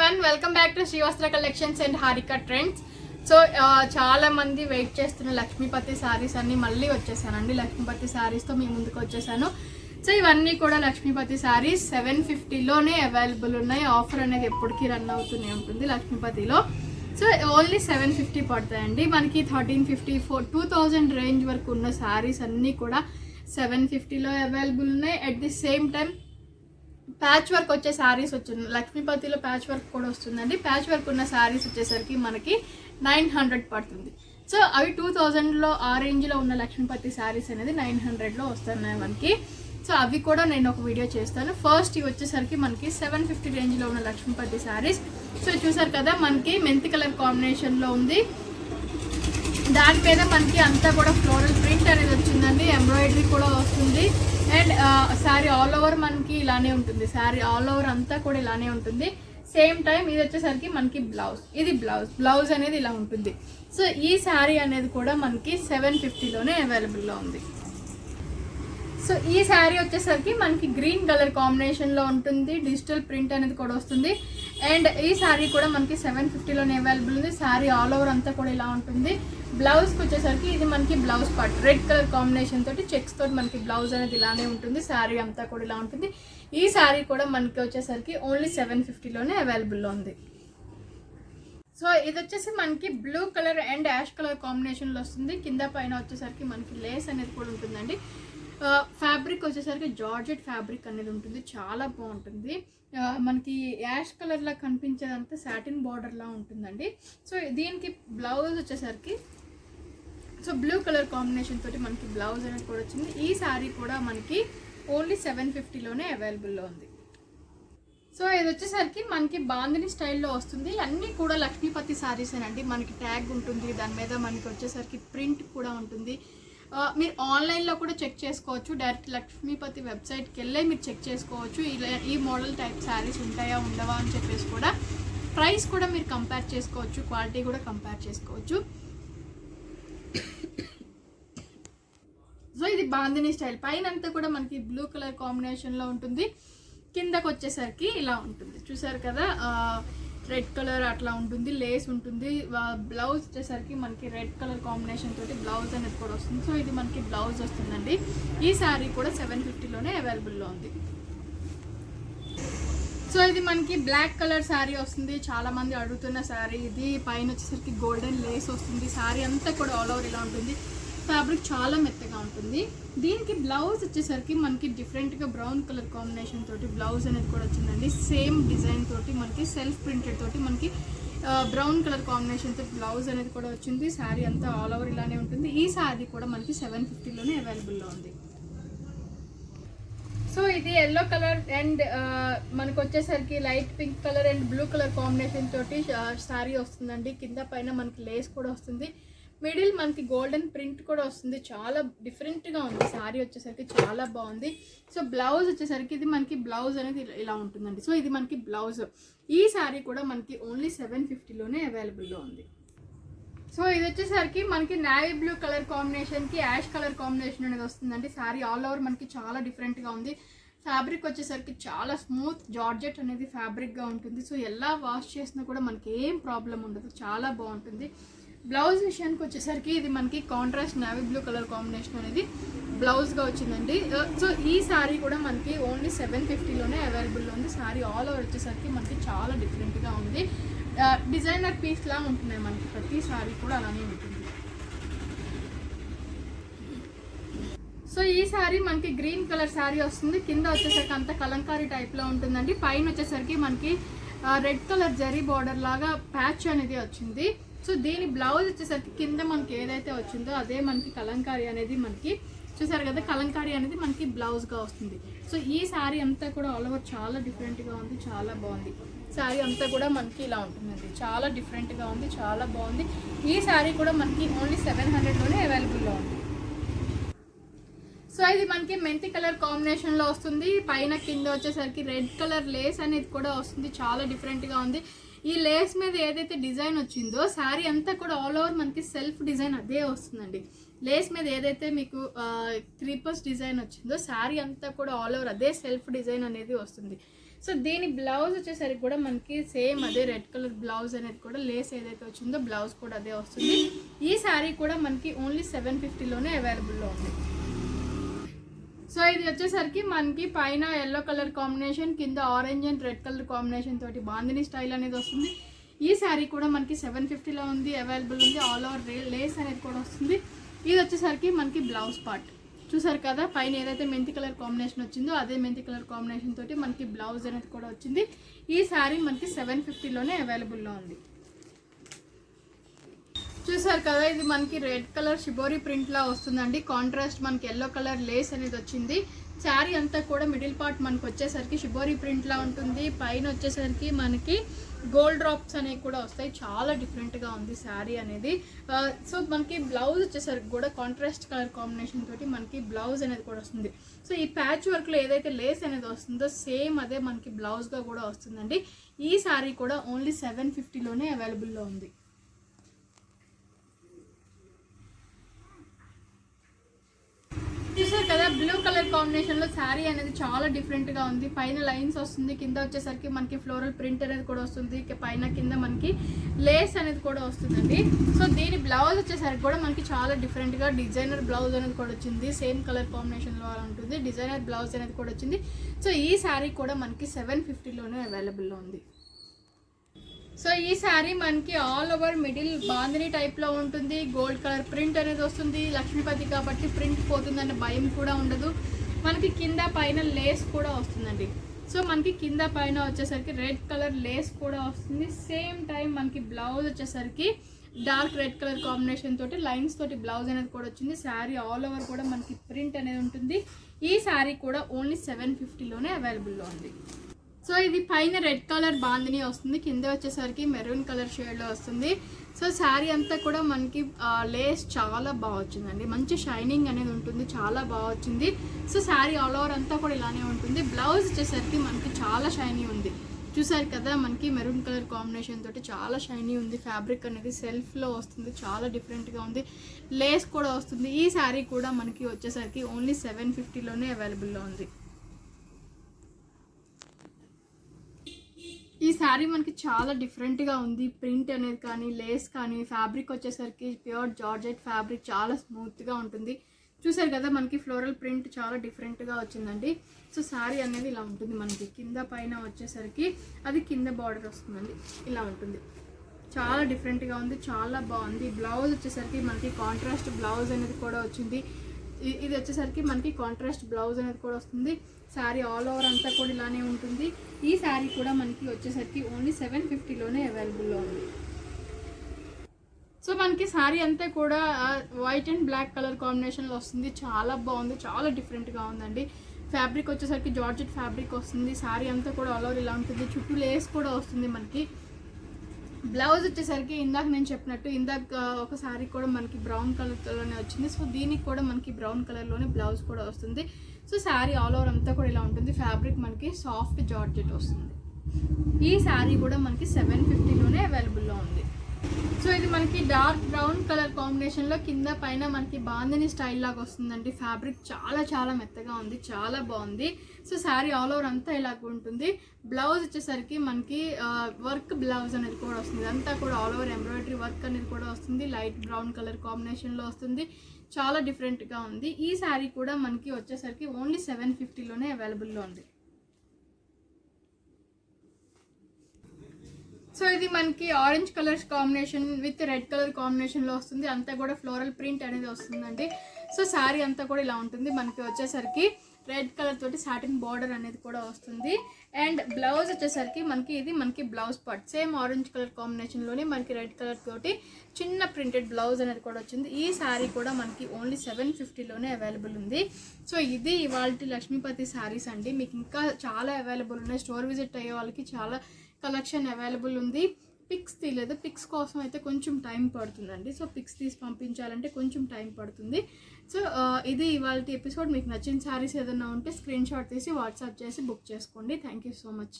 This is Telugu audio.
everyone, welcome back to Srivastra Collections and Harika Trends. So చాలా మంది వెయిట్ చేస్తున్న లక్ష్మీపతి సారీస్ అన్ని మళ్ళీ వచ్చేసానండి. లక్ష్మీపతి సారీస్తో మీ ముందుకు వచ్చేసాను. సో ఇవన్నీ కూడా లక్ష్మీపతి సారీస్ 750లోనే అవైలబుల్ ఉన్నాయి. ఆఫర్ అనేది ఎప్పటికీ రన్ అవుతూనే ఉంటుంది లక్ష్మీపతిలో. సో ఓన్లీ 750 పడతాయండి. మనకి 1350 2000 రేంజ్ వరకు ఉన్న సారీస్ అన్నీ కూడా 750లో అవైలబుల్ ఉన్నాయి. At the same time patch work వచ్చే శారీస్ వచ్చింది. లక్ష్మీపతిలో ప్యాచ్ వర్క్ కూడా వస్తుందండి. ప్యాచ్ వర్క్ ఉన్న శారీస్ వచ్చేసరికి మనకి 900 పడుతుంది. సో అవి 2000లో ఆ రేంజ్లో ఉన్న లక్ష్మీపతి శారీస్ అనేది 900లో వస్తున్నాయి మనకి. సో అవి కూడా నేను ఒక వీడియో చేస్తాను. ఫస్ట్ ఇవి వచ్చేసరికి మనకి 750 రేంజ్లో ఉన్న లక్ష్మీపతి శారీస్. సో చూసారు కదా, మనకి మెంతి కలర్ కాంబినేషన్లో ఉంది. దాని మీద మనకి అంతా కూడా ఫ్లోరల్ ప్రింట్ అనేది వచ్చిందండి. ఎంబ్రాయిడరీ కూడా వస్తుంది. అండ్ శారీ ఆల్ ఓవర్ మనకి ఇలానే ఉంటుంది. శారీ ఆల్ ఓవర్ అంతా కూడా ఇలానే ఉంటుంది. సేమ్ టైం ఇది వచ్చేసరికి మనకి ఇది బ్లౌజ్ అనేది ఇలా ఉంటుంది. సో ఈ శారీ అనేది కూడా మనకి 750లోనే అవైలబుల్లో ఉంది. సో ఈ శారీ వచ్చేసరికి మనకి గ్రీన్ కలర్ కాంబినేషన్లో ఉంటుంది. డిజిటల్ ప్రింట్ అనేది కూడా వస్తుంది. అండ్ ఈ శారీ కూడా మనకి 750లోనే అవైలబుల్ ఉంది. శారీ ఆల్ ఓవర్ అంతా కూడా ఇలా ఉంటుంది. బ్లౌజ్కి వచ్చేసరికి ఇది మనకి blouse part red colour combination తోటి చెక్స్ తోటి మనకి బ్లౌజ్ అనేది ఇలానే ఉంటుంది. శారీ అంతా కూడా ఇలా ఉంటుంది. ఈ శారీ కూడా మనకి వచ్చేసరికి ఓన్లీ 750లోనే అవైలబుల్లో ఉంది. సో ఇది వచ్చేసి మనకి blue colour and ash colour కాంబినేషన్లో వస్తుంది. కింద పైన వచ్చేసరికి మనకి లేస్ అనేది కూడా ఉంటుందండి. ఫ్యాబ్రిక్ వచ్చేసరికి జార్జెట్ ఫ్యాబ్రిక్ అనేది ఉంటుంది. చాలా బాగుంటుంది. మనకి యాష్ కలర్లా కనిపించేదంతా సాటిన్ బార్డర్లా ఉంటుందండి. సో దీనికి బ్లౌజ్ వచ్చేసరికి బ్లూ కలర్ కాంబినేషన్ తోటి మనకి బ్లౌజ్ అనేది కూడా వచ్చింది. ఈ శారీ కూడా మనకి ఓన్లీ 750లోనే అవైలబుల్లో ఉంది. సో ఇది వచ్చేసరికి మనకి బాందిని స్టైల్లో వస్తుంది. అన్నీ కూడా లక్ష్మీపతి శారీస్ అండి. మనకి ట్యాగ్ ఉంటుంది. దాని మీద మనకి వచ్చేసరికి ప్రింట్ కూడా ఉంటుంది. మీరు ఆన్లైన్లో కూడా చెక్ చేసుకోవచ్చు. డైరెక్ట్ లక్ష్మీపతి వెబ్సైట్కి వెళ్ళే మీరు చెక్ చేసుకోవచ్చు. ఈ మోడల్ టైప్ శారీస్ ఉంటాయా ఉండవా అని చెప్పేసి కూడా ప్రైస్ కూడా మీరు కంపేర్ చేసుకోవచ్చు. క్వాలిటీ కూడా కంపేర్ చేసుకోవచ్చు. సో ఇది బాందిని స్టైల్. పైన అంతా కూడా మనకి బ్లూ కలర్ కాంబినేషన్లో ఉంటుంది. కిందకు వచ్చేసరికి ఇలా ఉంటుంది. చూసారు కదా, రెడ్ కలర్ అట్లా ఉంటుంది. లేస్ ఉంటుంది. బ్లౌజ్ వచ్చేసరికి మనకి రెడ్ కలర్ కాంబినేషన్ తోటి బ్లౌజ్ అనేది కూడా వస్తుంది. సో ఇది మనకి బ్లౌజ్ వస్తుందండి. ఈ శారీ కూడా 750లోనే అవైలబుల్లో ఉంది. సో ఇది మనకి బ్లాక్ కలర్ శారీ వస్తుంది. చాలా మంది అడుగుతున్న శారీ ఇది. పైన వచ్చేసరికి గోల్డెన్ లేస్ వస్తుంది. శారీ అంతా కూడా ఆల్ ఓవర్ ఇలా ఉంటుంది. ఫ్యాబ్రిక్ చాలా మెత్తగా ఉంటుంది. దీనికి బ్లౌజ్ వచ్చేసరికి మనకి డిఫరెంట్గా బ్రౌన్ కలర్ కాంబినేషన్ తోటి బ్లౌజ్ అనేది కూడా వచ్చిందండి. సేమ్ డిజైన్ తోటి మనకి సెల్ఫ్ ప్రింటెడ్ తోటి మనకి బ్రౌన్ కలర్ కాంబినేషన్ తోటి బ్లౌజ్ అనేది కూడా వచ్చింది. శారీ అంతా ఆల్ ఓవర్ ఇలానే ఉంటుంది. ఈ శారీ కూడా మనకి 750లోనే అవైలబుల్లో ఉంది. సో ఇది ఎల్లో కలర్ అండ్ మనకు వచ్చేసరికి light pink colour and blue colour combination తోటి శారీ వస్తుందండి. కింద పైన మనకి లేస్ కూడా వస్తుంది. మిడిల్ మనకి గోల్డెన్ ప్రింట్ కూడా వస్తుంది. చాలా డిఫరెంట్గా ఉంది. శారీ వచ్చేసరికి చాలా బాగుంది. సో బ్లౌజ్ వచ్చేసరికి ఇది మనకి బ్లౌజ్ అనేది ఇలా ఉంటుందండి. సో ఇది మనకి బ్లౌజ్. ఈ శారీ కూడా మనకి ఓన్లీ 750లోనే అవైలబుల్లో ఉంది. సో ఇది వచ్చేసరికి మనకి నావీ బ్లూ కలర్ కాంబినేషన్కి యాష్ కలర్ కాంబినేషన్ అనేది వస్తుందండి. శారీ ఆల్ ఓవర్ మనకి చాలా డిఫరెంట్గా ఉంది. ఫ్యాబ్రిక్ వచ్చేసరికి చాలా స్మూత్ జార్జెట్ అనేది ఫ్యాబ్రిక్గా ఉంటుంది. సో ఎలా వాష్ చేసినా కూడా మనకి ఏం ప్రాబ్లం ఉండదు. చాలా బాగుంటుంది. బ్లౌజ్ విషయానికి వచ్చేసరికి ఇది మనకి contrast navy blue colour combination అనేది బ్లౌజ్గా వచ్చిందండి. సో ఈ శారీ కూడా మనకి ఓన్లీ 750లోనే అవైలబుల్లో ఉంది. శారీ ఆల్ ఓవర్ వచ్చేసరికి మనకి చాలా డిఫరెంట్గా ఉంది. డిజైనర్ పీస్లా ఉంటున్నాయి మనకి. ప్రతి శారీ కూడా అలానే ఉంటుంది. సో ఈ శారీ మనకి గ్రీన్ కలర్ శారీ వస్తుంది. కింద వచ్చేసరికి అంత కలంకారీ టైప్లో ఉంటుందండి. పైన వచ్చేసరికి మనకి రెడ్ కలర్ జరీ బార్డర్ లాగా ప్యాచ్ అనేది వచ్చింది. సో దీని బ్లౌజ్ వచ్చేసరికి కింద మనకి ఏదైతే వచ్చిందో అదే మనకి కలంకారీ అనేది మనకి చూసారు కదా, కలంకారీ అనేది మనకి బ్లౌజ్గా వస్తుంది. సో ఈ శారీ అంతా కూడా ఆల్ ఓవర్ చాలా డిఫరెంట్గా ఉంది. చాలా బాగుంది. శారీ అంతా కూడా మనకి ఇలా ఉంటుందండి. చాలా డిఫరెంట్గా ఉంది. చాలా బాగుంది. ఈ శారీ కూడా మనకి ఓన్లీ 700లోనే అవైలబుల్లో ఉంది. సో ఇది మనకి మెంతి కలర్ కాంబినేషన్లో వస్తుంది. పైన కింద వచ్చేసరికి రెడ్ కలర్ లేస్ అనేది కూడా వస్తుంది. చాలా డిఫరెంట్గా ఉంది. ఈ లేస్ మీద ఏదైతే డిజైన్ వచ్చిందో శారీ అంతా కూడా ఆల్ ఓవర్ మనకి సెల్ఫ్ డిజైన్ అదే వస్తుందండి. లేస్ మీద ఏదైతే మీకు క్రీపర్స్ డిజైన్ వచ్చిందో శారీ అంతా కూడా ఆల్ ఓవర్ అదే సెల్ఫ్ డిజైన్ అనేది వస్తుంది. సో దీని బ్లౌజ్ వచ్చేసరికి కూడా మనకి సేమ్ అదే రెడ్ కలర్ బ్లౌజ్ అనేది కూడా లేస్ ఏదైతే వచ్చిందో బ్లౌజ్ కూడా అదే వస్తుంది. ఈ శారీ కూడా మనకి ఓన్లీ 750లోనే అవైలబుల్లో ఉంది. సో ఇది వచ్చేసరికి మనకి పైన ఎల్లో కలర్ కాంబినేషన్, కింద orange and red colour combination తోటి బాందిని స్టైల్ అనేది వస్తుంది. ఈ శారీ కూడా మనకి 750లో ఉంది, అవైలబుల్ ఉంది. ఆల్ ఓవర్ లేస్ అనేది కూడా వస్తుంది. ఇది వచ్చేసరికి మనకి బ్లౌజ్ పార్ట్ చూసారు కదా, పైన ఏదైతే మెంతి కలర్ కాంబినేషన్ వచ్చిందో అదే మెంతి కలర్ కాంబినేషన్ తోటి మనకి బ్లౌజ్ అనేది కూడా వచ్చింది. ఈ శారీ మనకి 750లోనే అవైలబుల్లో ఉంది. చూసారు కదా, ఇది మనకి రెడ్ కలర్ షిబోరి ప్రింట్ లా వస్తుందండి. కాంట్రాస్ట్ మనకి ఎల్లో కలర్ లేస్ అనేది వచ్చింది. శారీ అంతా కూడా మిడిల్ పార్ట్ మనకి వచ్చేసరికి షిబోరి ప్రింట్ లా ఉంటుంది. పైన వచ్చేసరికి మనకి గోల్డ్ డ్రాప్స్ అనేవి కూడా వస్తాయి. చాలా డిఫరెంట్గా ఉంది శారీ అనేది. సో మనకి బ్లౌజ్ వచ్చేసరికి కూడా కాంట్రాస్ట్ కలర్ కాంబినేషన్ తోటి మనకి బ్లౌజ్ అనేది కూడా వస్తుంది. సో ఈ ప్యాచ్ వర్క్లో ఏదైతే లేస్ అనేది వస్తుందో సేమ్ అదే మనకి బ్లౌజ్గా కూడా వస్తుందండి. ఈ శారీ కూడా ఓన్లీ 750లోనే అవైలబుల్లో ఉంది. చూసారు కదా, బ్లూ కలర్ కాంబినేషన్లో శారీ అనేది చాలా డిఫరెంట్గా ఉంది. పైన లైన్స్ వస్తుంది, కింద వచ్చేసరికి మనకి ఫ్లోరల్ ప్రింట్ అనేది కూడా వస్తుంది. పైన కింద మనకి లేస్ అనేది కూడా వస్తుందండి. సో దీని బ్లౌజ్ వచ్చేసరికి కూడా మనకి చాలా డిఫరెంట్గా డిజైనర్ బ్లౌజ్ అనేది కూడా వచ్చింది. సేమ్ కలర్ కాంబినేషన్లో ఉంటుంది, డిజైనర్ బ్లౌజ్ అనేది కూడా వచ్చింది. సో ఈ శారీ కూడా మనకి 750లోనే అవైలబుల్లో ఉంది. సో ఈ శారీ మనకి ఆల్ ఓవర్ మిడిల్ బాందిని టైప్లో ఉంటుంది. గోల్డ్ కలర్ ప్రింట్ అనేది వస్తుంది. లక్ష్మీపతి కాబట్టి ప్రింట్ పోతుందనే భయం కూడా ఉండదు. మనకి కింద పైన లేస్ కూడా వస్తుందండి. సో మనకి కింద పైన వచ్చేసరికి రెడ్ కలర్ లేస్ కూడా వస్తుంది. సేమ్ టైం మనకి బ్లౌజ్ వచ్చేసరికి డార్క్ రెడ్ కలర్ కాంబినేషన్ తోటి లైన్స్ తోటి బ్లౌజ్ అనేది కూడా వచ్చింది. శారీ ఆల్ ఓవర్ కూడా మనకి ప్రింట్ అనేది ఉంటుంది. ఈ శారీ కూడా ఓన్లీ 750లోనే అవైలబుల్లో ఉంది. సో ఇది పైన రెడ్ కలర్ బాందిని వస్తుంది, కింద వచ్చేసరికి మెరూన్ కలర్ షేడ్లో వస్తుంది. సో శారీ అంతా కూడా మనకి లేస్ చాలా బాగా వచ్చిందండి. మంచి షైనింగ్ అనేది ఉంటుంది, చాలా బాగా వచ్చింది. సో శారీ ఆల్ ఓవర్ అంతా కూడా ఇలానే ఉంటుంది. బ్లౌజ్ వచ్చేసరికి మనకి చాలా షైనీ ఉంది. చూసారు కదా, మనకి మెరూన్ కలర్ కాంబినేషన్ తోటి చాలా షైనీ ఉంది. ఫ్యాబ్రిక్ అనేది సెల్ఫ్లో వస్తుంది, చాలా డిఫరెంట్గా ఉంది. లేస్ కూడా వస్తుంది. ఈ శారీ కూడా మనకి వచ్చేసరికి ఓన్లీ 750లోనే అవైలబుల్లో ఉంది. ఈ శారీ మనకి చాలా డిఫరెంట్గా ఉంది. ప్రింట్ అనేది కానీ లేస్ కానీ ఫ్యాబ్రిక్ వచ్చేసరికి ప్యూర్ జార్జెట్ ఫ్యాబ్రిక్, చాలా స్మూత్గా ఉంటుంది. చూసారు కదా, మనకి ఫ్లోరల్ ప్రింట్ చాలా డిఫరెంట్గా వచ్చిందండి. సో శారీ అనేది ఇలా ఉంటుంది. మనకి కింద పైన వచ్చేసరికి అది కింద బార్డర్ వస్తుందండి, ఇలా ఉంటుంది. చాలా డిఫరెంట్గా ఉంది, చాలా బాగుంది. బ్లౌజ్ వచ్చేసరికి మనకి కాంట్రాస్ట్ బ్లౌజ్ అనేది కూడా వచ్చింది. ఇది వచ్చేసరికి మనకి కాంట్రాస్ట్ బ్లౌజ్ అనేది కూడా వస్తుంది. శారీ ఆల్ ఓవర్ అంతా కూడా ఇలానే ఉంటుంది. ఈ శారీ కూడా మనకి వచ్చేసరికి ఓన్లీ 750లోనే అవైలబుల్లో ఉంది. సో మనకి శారీ అంతా కూడా వైట్ అండ్ బ్లాక్ కలర్ కాంబినేషన్లో వస్తుంది. చాలా బాగుంది, చాలా డిఫరెంట్గా ఉందండి. ఫ్యాబ్రిక్ వచ్చేసరికి జార్జెట్ ఫ్యాబ్రిక్ వస్తుంది. శారీ అంతా కూడా ఆల్ ఓవర్ ఇలా ఉంటుంది. చుట్టూ లేస్ కూడా వస్తుంది. మనకి బ్లౌజ్ వచ్చేసరికి ఇందాక నేను చెప్పినట్టు ఇందాక ఒక శారీ కూడా మనకి బ్రౌన్ కలర్లోనే వచ్చింది. సో దీనికి కూడా మనకి బ్రౌన్ కలర్లోనే బ్లౌజ్ కూడా వస్తుంది. సో శారీ ఆల్ ఓవర్ అంతా కూడా ఇలా ఉంటుంది. ఫ్యాబ్రిక్ మనకి సాఫ్ట్ జార్జెట్ వస్తుంది. ఈ శారీ కూడా మనకి 750లోనే అవైలబుల్లో ఉంది. సో ఇది మనకి డార్క్ బ్రౌన్ కలర్ కాంబినేషన్లో కింద పైన మనకి బాందిని స్టైల్ లాగా వస్తుందండి. ఫ్యాబ్రిక్ చాలా చాలా మెత్తగా ఉంది, చాలా బాగుంది. సో శారీ ఆల్ ఓవర్ అంతా ఇలాగ ఉంటుంది. బ్లౌజ్ వచ్చేసరికి మనకి వర్క్ బ్లౌజ్ అనేది కూడా వస్తుంది. అంతా కూడా ఆల్ ఓవర్ ఎంబ్రాయిడరీ వర్క్ అనేది కూడా వస్తుంది. లైట్ బ్రౌన్ కలర్ కాంబినేషన్లో వస్తుంది. చాలా డిఫరెంట్గా ఉంది. ఈ శారీ కూడా మనకి వచ్చేసరికి ఓన్లీ 750లోనే అవైలబుల్లో ఉంది. సో ఇది మనకి orange colours combination with red colour కాంబినేషన్లో వస్తుంది. అంతా కూడా ఫ్లోరల్ ప్రింట్ అనేది వస్తుందండి. సో శారీ అంతా కూడా ఇలా ఉంటుంది. మనకి వచ్చేసరికి రెడ్ కలర్ తోటి సాటిన్ బార్డర్ అనేది కూడా వస్తుంది. అండ్ బ్లౌజ్ వచ్చేసరికి మనకి blouse part same orange colour కాంబినేషన్లోనే మనకి రెడ్ కలర్ తోటి చిన్న ప్రింటెడ్ బ్లౌజ్ అనేది కూడా వచ్చింది. ఈ శారీ కూడా మనకి ఓన్లీ 750లోనే అవైలబుల్ ఉంది. సో ఇది ఇవాల్టి లక్ష్మీపతి శారీస్ అండి. మీకు ఇంకా చాలా అవైలబుల్ ఉన్నాయి. స్టోర్ విజిట్ అయ్యే వాళ్ళకి చాలా కలెక్షన్ అవైలబుల్ ఉంది. పిక్స్ తీయలేదు, పిక్స్ కోసం అయితే కొంచెం టైం పడుతుందండి. సో పిక్స్ తీసి పంపించాలంటే కొంచెం టైం పడుతుంది. సో ఇది ఇవాళ ఎపిసోడ్. మీకు నచ్చిన శారీస్ ఏదైనా ఉంటే స్క్రీన్ షాట్ తీసి వాట్సాప్ చేసి బుక్ చేసుకోండి. Thank you so much.